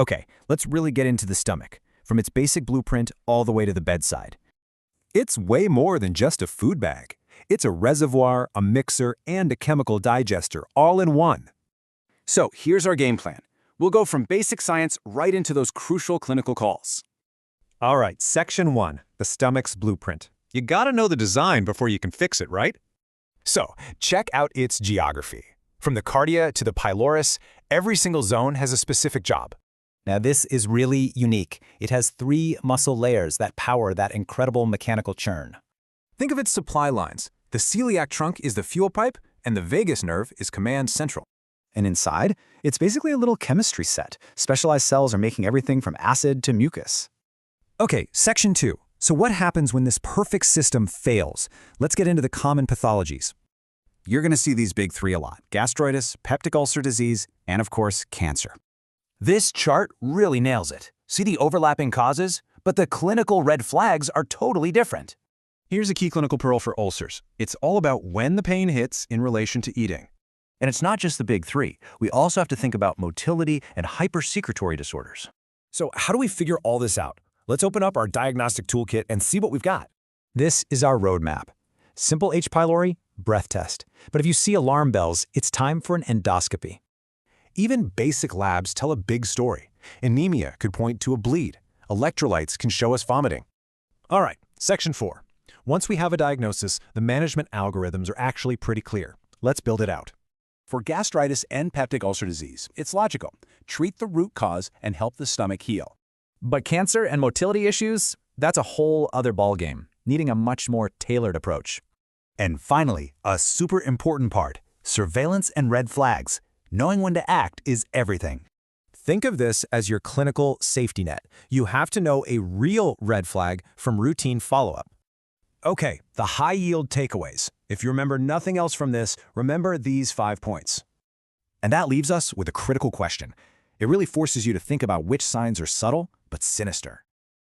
Okay, let's really get into the stomach, from its basic blueprint all the way to the bedside. It's way more than just a food bag. It's a reservoir, a mixer, and a chemical digester all in one. So here's our game plan. We'll go from basic science right into those crucial clinical calls. All right, Section 1, the stomach's blueprint. You gotta know the design before you can fix it, right? So, check out its geography. From the cardia to the pylorus, every single zone has a specific job. Now this is really unique. It has 3 muscle layers that power that incredible mechanical churn. Think of its supply lines. The celiac trunk is the fuel pipe, and the vagus nerve is command central. And inside, it's basically a little chemistry set. Specialized cells are making everything from acid to mucus. Okay, Section 2. So what happens when this perfect system fails? Let's get into the common pathologies. You're going to see these big 3 a lot: gastritis, peptic ulcer disease, and of course, cancer. This chart really nails it. See the overlapping causes? But the clinical red flags are totally different. Here's a key clinical pearl for ulcers. It's all about when the pain hits in relation to eating. And it's not just the big 3. We also have to think about motility and hypersecretory disorders. So how do we figure all this out? Let's open up our diagnostic toolkit and see what we've got. This is our roadmap. Simple H. pylori, breath test. But if you see alarm bells, it's time for an endoscopy. Even basic labs tell a big story. Anemia could point to a bleed. Electrolytes can show us vomiting. All right, Section 4. Once we have a diagnosis, the management algorithms are actually pretty clear. Let's build it out. For gastritis and peptic ulcer disease, it's logical. Treat the root cause and help the stomach heal. But cancer and motility issues, that's a whole other ballgame, needing a much more tailored approach. And finally, a super important part, surveillance and red flags. Knowing when to act is everything. Think of this as your clinical safety net. You have to know a real red flag from routine follow-up. Okay, the high-yield takeaways. If you remember nothing else from this, remember these 5 points. And that leaves us with a critical question. It really forces you to think about which signs are subtle but sinister.